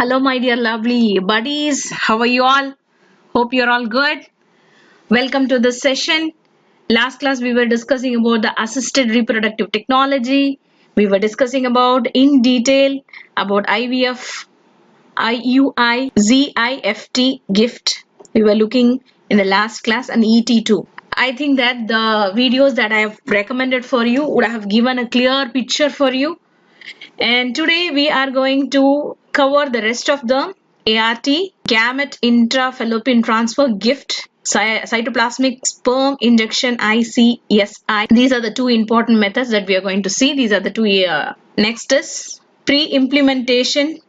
Hello, my dear lovely buddies. How are you all? Hope you're all good. Welcome to this session. Last class, we were discussing about the assisted reproductive technology. We were discussing about in detail about IVF, IUI, ZIFT, GIFT. We were looking in the last class and ET2. I think that the videos that I have recommended for you would have given a clear picture for you. And today we are going to cover the rest of the ART, gamete intrafallopian transfer, GIFT, cytoplasmic sperm injection, ICSI. These are the two important methods that we are going to see. These are the two. Next is pre-implementation,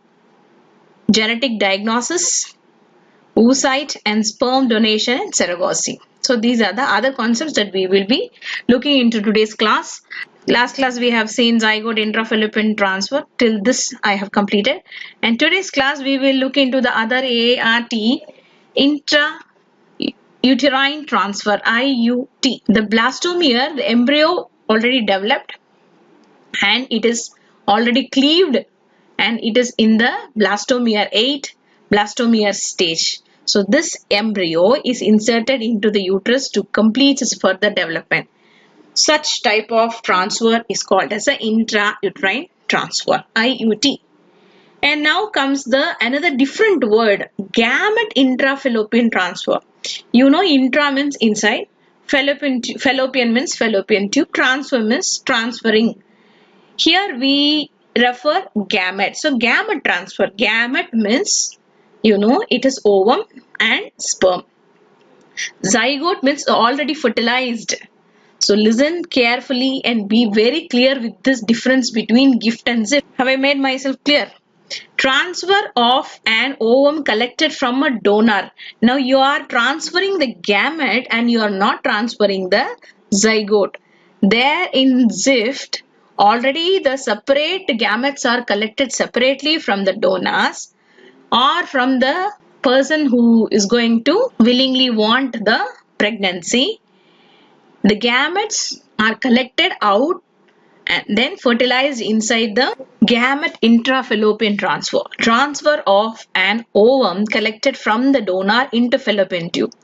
genetic diagnosis, oocyte and sperm donation and surrogacy. So these are the other concepts that we will be looking into today's class. Last class we have seen zygote intrafallopian transfer. Till this I have completed. And today's class we will look into the other ART, intrauterine transfer, IUT. The blastomere, the embryo already developed and it is already cleaved and it is in the blastomere 8 blastomere stage. So this embryo is inserted into the uterus to complete its further development. Such type of transfer is called as an intrauterine transfer, IUT. And now comes the another different word, gamete intrafallopian transfer. You know, intra means inside, fallopian means fallopian tube, transfer means transferring. Here we refer gamete. So gamete transfer. Gamete means, you know, it is ovum and sperm. Zygote means already fertilized. So listen carefully and be very clear with this difference between GIFT and ZIFT. Have I made myself clear? Transfer of an ovum collected from a donor. Now you are transferring the gamete and you are not transferring the zygote. There in ZIFT, already the separate gametes are collected separately from the donors or from the person who is going to willingly want the pregnancy. The gametes are collected out and then fertilized inside the gamete intrafallopian transfer. Transfer of an ovum collected from the donor into fallopian tube.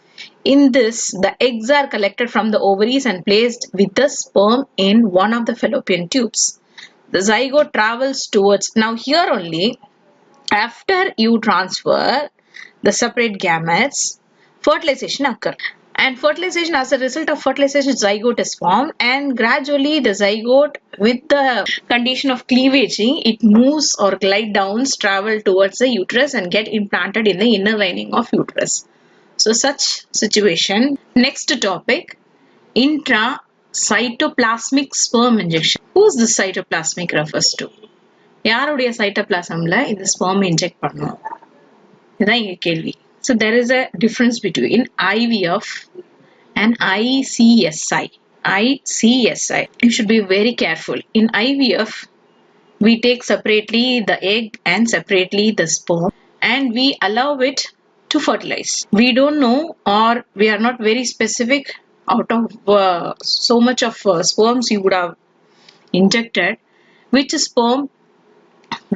In this, the eggs are collected from the ovaries and placed with the sperm in one of the fallopian tubes. The zygote travels towards, now here only, after you transfer the separate gametes, fertilization occurs. And fertilization, as a result of fertilization, zygote is formed and gradually the zygote with the condition of cleavaging, it moves or glide down, travel towards the uterus and get implanted in the inner lining of uterus. So such situation. Next topic, intracytoplasmic sperm injection. Who's the cytoplasmic refers to? யாருடைய cytoplasmல இந்த sperm inject பண்ணும்? இதான் இங்க கேள்வி. So there is a difference between IVF and ICSI. ICSI. You should be very careful. In IVF, we take separately the egg and separately the sperm and we allow it to fertilize. We don't know or we are not very specific out of so much of sperms you would have injected. Which sperm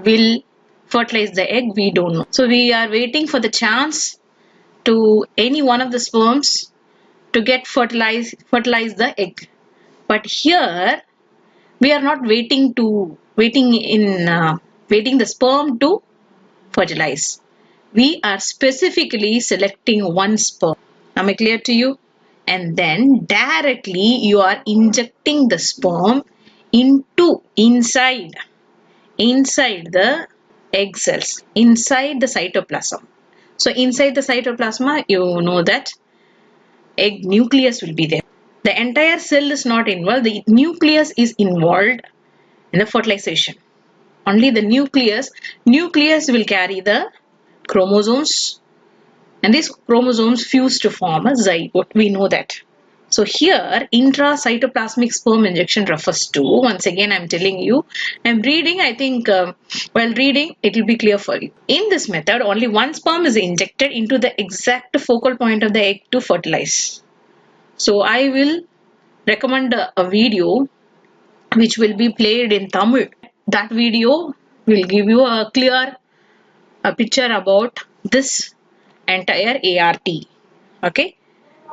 will fertilize the egg, we don't know. So we are waiting for the chance to any one of the sperms to get fertilize the egg. But here we are not waiting the sperm to fertilize. We are specifically selecting one sperm. Am I clear to you? And then directly you are injecting the sperm inside the egg cells, inside the cytoplasm. So inside the cytoplasma, you know that egg nucleus will be there. The entire cell is not involved. The nucleus is involved in the fertilization. Only the nucleus will carry the chromosomes and these chromosomes fuse to form a zygote. We know that. So here intracytoplasmic sperm injection refers to, once again I'm telling you, I'm reading, I think while reading it will be clear for you. In this method only one sperm is injected into the exact focal point of the egg to fertilize. So I will recommend a video which will be played in Tamil. That video will give you a clear a picture about this entire ART. Okay.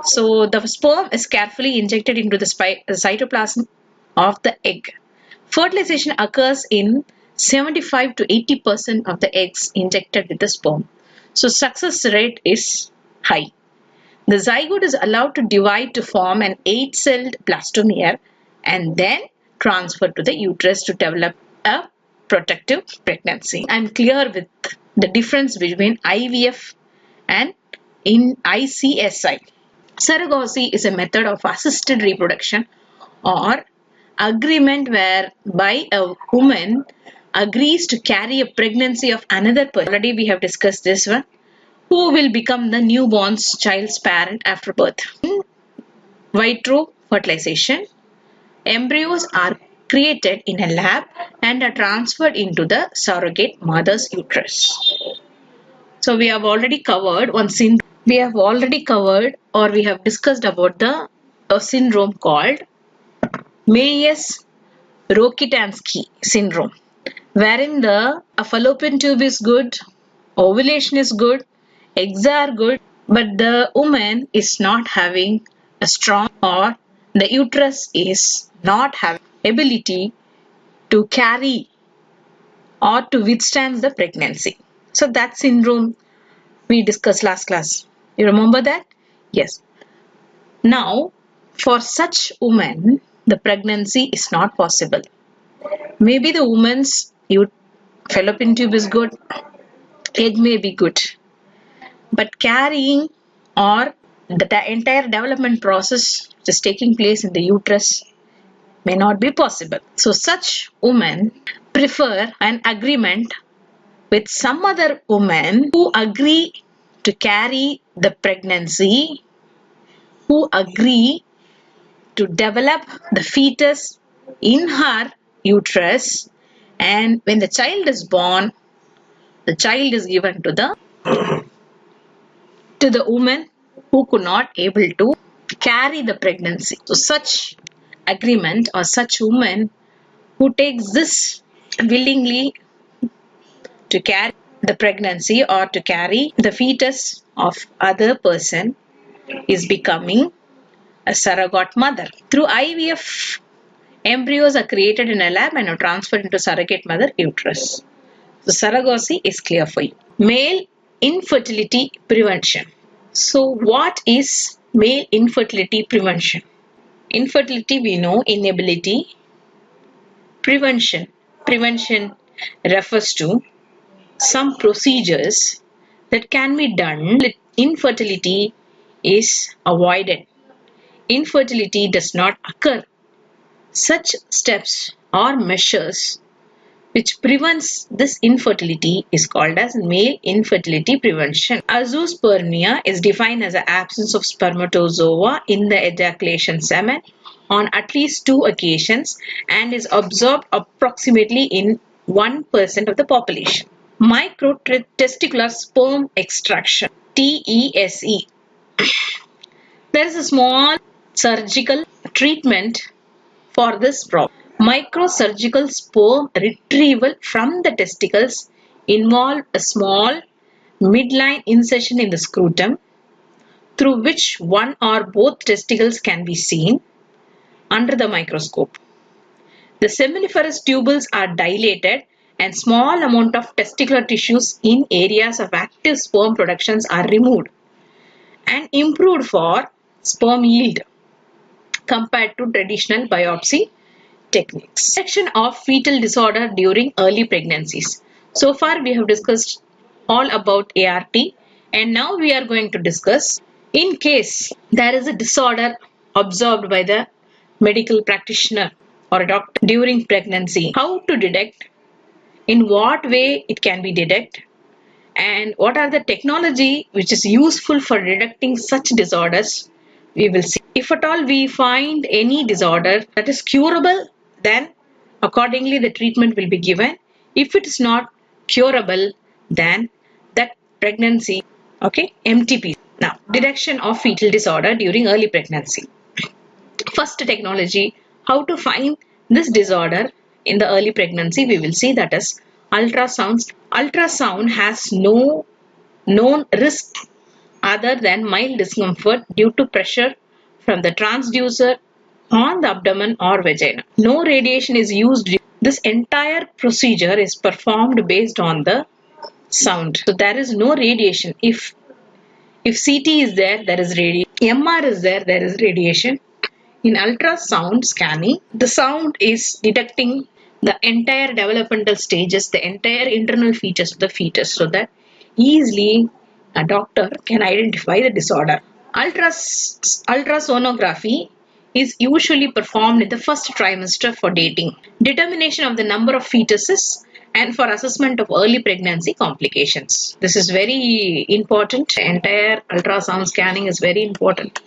So the sperm is carefully injected into the cytoplasm of the egg. Fertilization occurs in 75 to 80% of the eggs injected with the sperm. So success rate is high. The zygote is allowed to divide to form an 8-celled blastomere and then transferred to the uterus to develop a protective pregnancy. I'm clear with the difference between IVF and in ICSI. Surrogacy is a method of assisted reproduction or agreement whereby a woman agrees to carry a pregnancy of another person. Already we have discussed this one. Who will become the newborn's child's parent after birth. In vitro fertilization, embryos are created in a lab and are transferred into the surrogate mother's uterus. So we have already covered one syndrome. We have already covered or we have discussed about a syndrome called Meyers-Rokitansky syndrome, wherein the fallopian tube is good, ovulation is good, eggs are good, but the woman is not having a strong or the uterus is not having ability to carry or to withstand the pregnancy. So that syndrome we discussed last class. You remember that? Yes. Now, for such women, the pregnancy is not possible. Maybe the woman's fallopian tube is good, egg may be good, but carrying or the entire development process which is taking place in the uterus may not be possible. So such women prefer an agreement with some other woman who agree to carry the pregnancy, who agree to develop the fetus in her uterus, and when the child is born, the child is given to the woman who could not able to carry the pregnancy. So such agreement or such woman who takes this willingly to carry the pregnancy or to carry the fetus of other person is becoming a surrogate mother. Through IVF, embryos are created in a lab and are transferred into surrogate mother uterus. So surrogacy is clear for you. Male infertility prevention. So what is male infertility prevention? Infertility we know, inability. Prevention. Prevention refers to some procedures that can be done. Infertility is avoided. Infertility does not occur. Such steps or measures which prevents this infertility is called as male infertility prevention. Azoospermia is defined as the absence of spermatozoa in the ejaculation semen on at least 2 occasions and is observed approximately in 1% of the population. Microtesticular sperm extraction, TESE. There is a small surgical treatment for this problem. Microsurgical sperm retrieval from the testicles involve a small midline incision in the scrotum through which one or both testicles can be seen under the microscope. The seminiferous tubules are dilated and small amount of testicular tissues in areas of active sperm productions are removed and improved for sperm yield compared to traditional biopsy techniques. Detection of fetal disorder during early pregnancies. So far we have discussed all about ART and now we are going to discuss in case there is a disorder observed by the medical practitioner or a doctor during pregnancy, how to detect, in what way it can be detected, and what are the technology which is useful for detecting such disorders we will see. If at all we find any disorder that is curable, then accordingly the treatment will be given. If it is not curable, then that pregnancy, okay, MTP. Now, detection of fetal disorder during early pregnancy. First technology, how to find this disorder in the early pregnancy, we will see, that is ultrasounds. Ultrasound has no known risk other than mild discomfort due to pressure from the transducer on the abdomen or vagina. No radiation is used. This entire procedure is performed based on the sound. So there is no radiation. If CT is there, there is radiation. MR is there, there is radiation. In ultrasound scanning, the sound is detecting the entire developmental stages, the entire internal features of the fetus, so that easily a doctor can identify the disorder. Ultrasonography is usually performed in the first trimester for dating, determination of the number of fetuses, and for assessment of early pregnancy complications. This is very important. Entire ultrasound scanning is very important.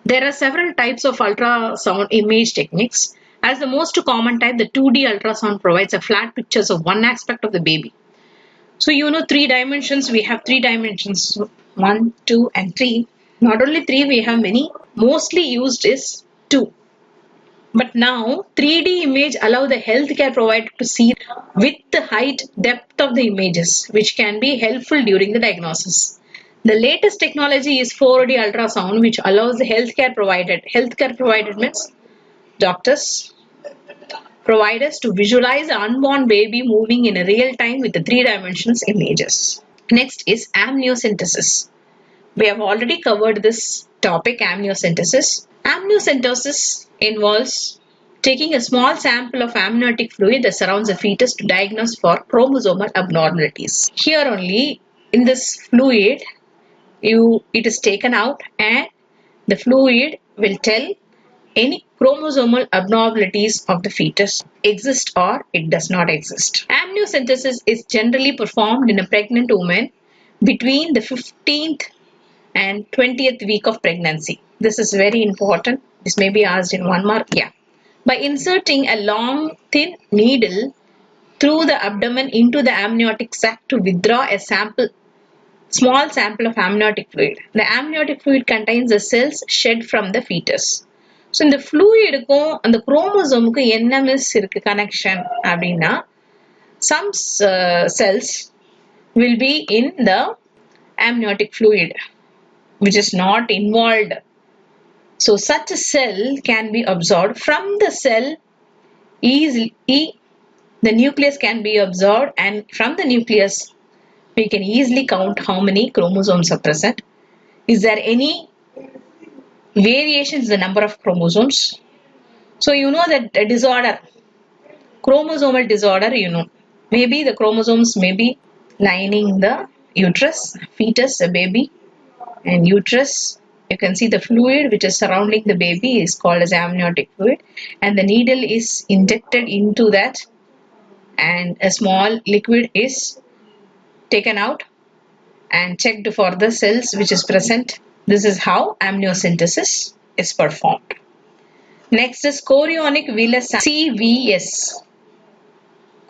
There are several types of ultrasound image techniques. As the most common type, the 2D ultrasound provides a flat pictures of one aspect of the baby. So you know 3 dimensions, we have 3 dimensions, 1, 2 and 3. Not only 3, we have many. Mostly used is 2. But now 3D image allow the healthcare provider to see width, height, depth of the images, which can be helpful during the diagnosis. The latest technology is 4D ultrasound, which allows the healthcare provided means doctors, providers to visualize the unborn baby moving in a real time with the 3 dimensions images. Next is amniocentesis. We have already covered this topic, amniocentesis. Amniocentesis involves taking a small sample of amniotic fluid that surrounds the fetus to diagnose for chromosomal abnormalities. Here only, in this fluid, it is taken out and the fluid will tell any chromosomal abnormalities of the fetus exist or it does not exist. Amniocentesis is generally performed in a pregnant woman between the 15th and 20th week of pregnancy. This is very important. This may be asked in 1 mark. Yeah. By inserting a long thin needle through the abdomen into the amniotic sac to withdraw a small sample of amniotic fluid. The amniotic fluid contains the cells shed from the fetus. So இந்த fluidக்கும் அந்த குரோமோசோமுக்கு என்ன miss இருக்கு connection அப்படின்னா some cells will be in the amniotic fluid which is not involved. So such a cell can be absorbed from the cell easily. The nucleus can be absorbed and from the nucleus we can easily count how many chromosomes are present. Is there any variations in the number of chromosomes? So you know that a disorder, chromosomal disorder, you know, maybe the chromosomes may be lining the uterus, fetus, a baby, and uterus. You can see the fluid which is surrounding the baby is called as amniotic fluid, and the needle is injected into that and a small liquid is taken out and checked for the cells which is present. This is how amniocentesis is performed. Next is chorionic villus CVS.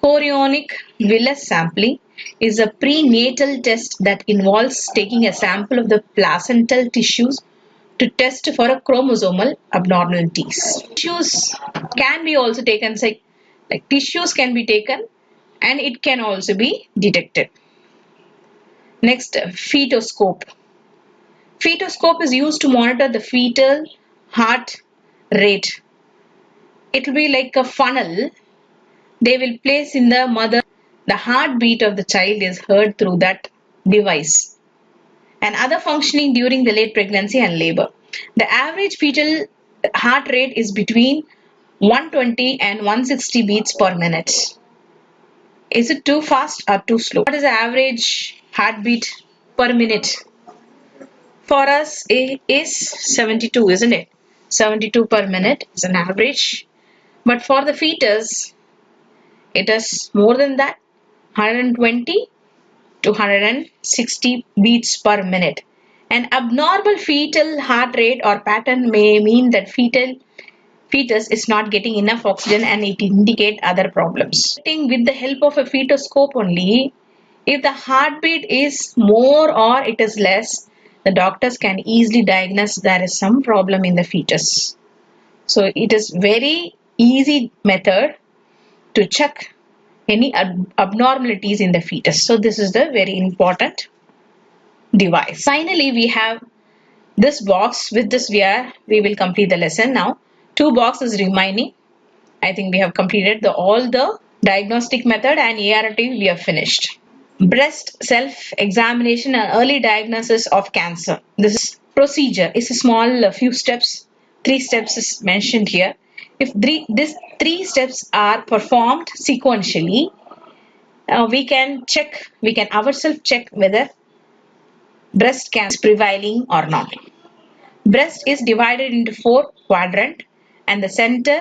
Chorionic villus sampling is a prenatal test that involves taking a sample of the placental tissues to test for a chromosomal abnormalities. Tissues can be also taken, like tissues can be taken and it can also be detected. Next, fetoscope. Fetoscope is used to monitor the fetal heart rate. It will be like a funnel. They will place in the mother. The heartbeat of the child is heard through that device. And other functioning during the late pregnancy and labor. The average fetal heart rate is between 120 and 160 beats per minute. Is it too fast or too slow? What is the average heartbeat per minute? For us, it is 72, isn't it? 72 per minute is an average. But for the fetus, it is more than that, 120 to 160 beats per minute. An abnormal fetal heart rate or pattern may mean that fetus is not getting enough oxygen and it indicate other problems. With the help of a fetoscope only, if the heartbeat is more or it is less, the doctors can easily diagnose there is some problem in the fetus. So it is very easy method to check any abnormalities in the fetus. So this is the very important device. Finally, we have this box. With this we will complete the lesson now. 2 boxes remaining. I think we have completed all the diagnostic method, and ART we have finished. Breast self-examination and early diagnosis of cancer. This procedure is a small few steps. 3 steps is mentioned here. If these 3 steps are performed sequentially, we can ourselves check whether breast cancer is prevailing or not. Breast is divided into 4 quadrants, and the center,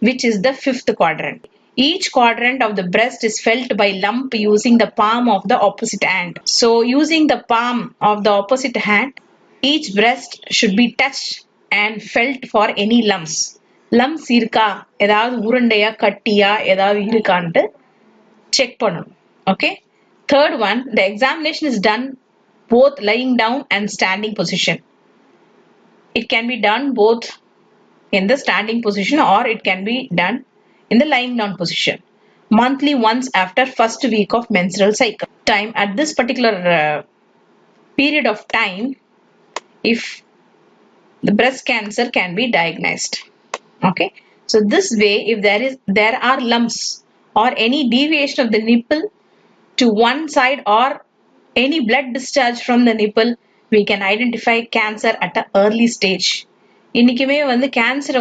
which is the 5th quadrant. Each quadrant of the breast is felt by lump using the palm of the opposite hand. So using the palm of the opposite hand, each breast should be touched and felt for any lumps. Lumps irka, edavadhu urundaiya kattiya edavadhu irukanu check பண்ணணும். Okay. Third one, the examination is done both lying down and standing position. It can be done both in the standing position, or it can be done in the lying down position. Monthly once after first week of menstrual cycle. Time at this particular period of time, if the breast cancer can be diagnosed. Okay. So this way, if there are lumps or any deviation of the nipple to one side or any blood discharge from the nipple, we can identify cancer at an early stage. இன்னைக்குமே cancer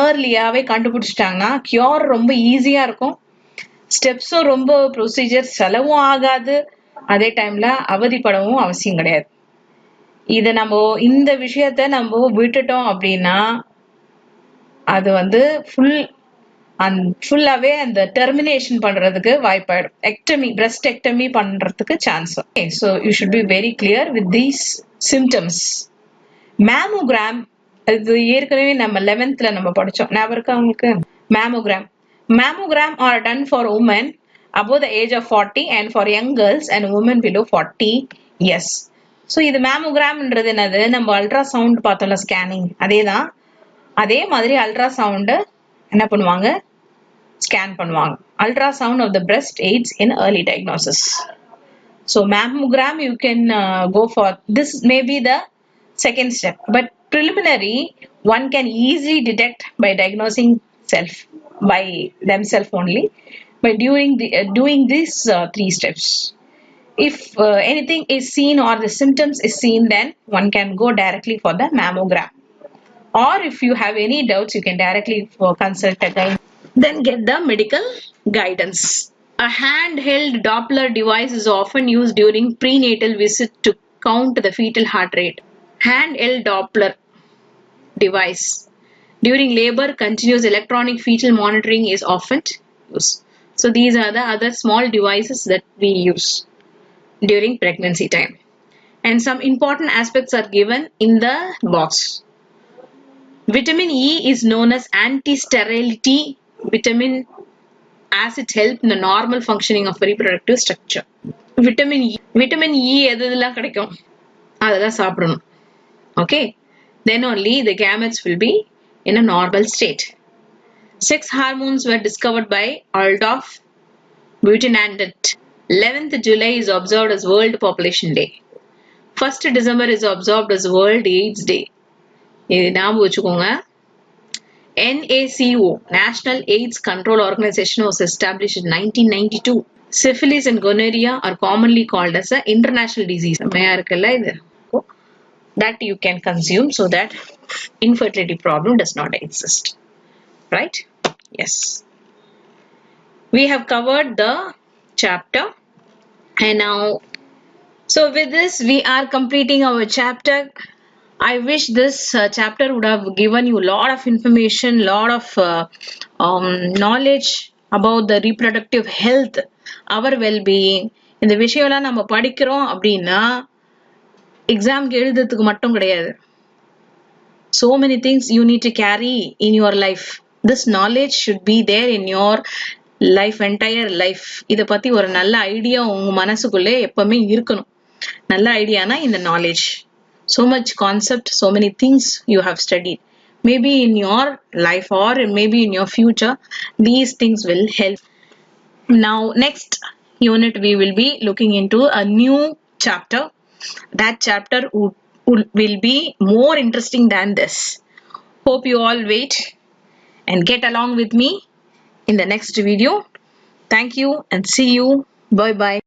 ஏர்லியாவே கண்டுபிடிச்சிட்டாங்கன்னா cure ரொம்ப ஈஸியா இருக்கும். ஸ்டெப்ஸும் ரொம்ப procedure செலவும் ஆகாது. அதே டைம்ல அவதிப்படவும் அவசியம் கிடையாது. இத நம்ம இந்த விஷயத்த நம்ம விட்டுட்டோம் அப்படின்னா அது ஃபுல்லாவே அந்த டெர்மினேஷன் பண்றதுக்கு வாய்ப்பாயிடும். எக்டமி, பிரஸ்ட் எக்டமி பண்றதுக்கு chance. So you should be very clear with these symptoms. Mammogram, இது ஏற்கனவே நம்ம 11th நம்ம படிச்சோம். ஞாபகம் இருக்கா உங்களுக்கு? Mammogram are done for women above the age of 40 and for young girls and women below 40 years. So இது மேமோகிராம்ன்றது என்னது? நம்ம அல்ட்ராசவுண்ட் பார்த்தோம்ல, ஸ்கேனிங், அதேதான். அதே மாதிரி அல்ட்ராசவுண்ட் என்ன பண்ணுவாங்க? ஸ்கேன் பண்ணுவாங்க. Ultrasound of the breast aids in early diagnosis. So mammogram you can go for. This may be the second step, but preliminary one can easily detect by diagnosing by themselves only by doing these 3 steps. If anything is seen or the symptoms is seen, then one can go directly for the mammogram. Or if you have any doubts, you can directly consult a guide. Then get the medical guidance. A handheld Doppler device is often used during prenatal visit to count the fetal heart rate. Handheld Doppler device. During labor, continuous electronic fetal monitoring is often used. So these are the other small devices that we use during pregnancy time. And some important aspects are given in the box. Vitamin E is known as anti-sterility vitamin, as it helps in the normal functioning of reproductive structure. Vitamin E எதெல்லாம் கிடைக்கும்? அதெல்லாம் சாப்பிடணும். Okay. Then only the gametes will be in a normal state. Sex hormones were discovered by Adolf Butenandt. 11th July is observed as World Population Day. 1st December is observed as World AIDS Day. இது ஞாபகம் வச்சுக்கோங்க. NACO, National AIDS Control Organization, was established in 1992. Syphilis and gonorrhea are commonly called as an international disease. That you can consume so that infertility problem does not exist. Right? Yes. We have covered the chapter, and now, so with this we are completing our chapter. I wish this chapter would have given you a lot of information, lot of knowledge about the reproductive health, our well-being. இந்த விஷயம்லாம் நம்ம படிக்கிறோம் அப்படின்னா எக்ஸாம்க்கு எழுதுறதுக்கு மட்டும் கிடையாது. So many things you need to carry in your life. This knowledge should be there in your life, entire life. இத பத்தி ஒரு நல்ல ஐடியா உங்க மனசுக்குள்ளே எப்பவுமே இருக்கணும். நல்ல ஐடியானா இந்த knowledge. So much concept, so many things you have studied. Maybe in your life or maybe in your future, these things will help. Now, next unit we will be looking into a new chapter. That chapter will be more interesting than this. Hope you all wait and get along with me in the next video. Thank you and see you. Bye bye.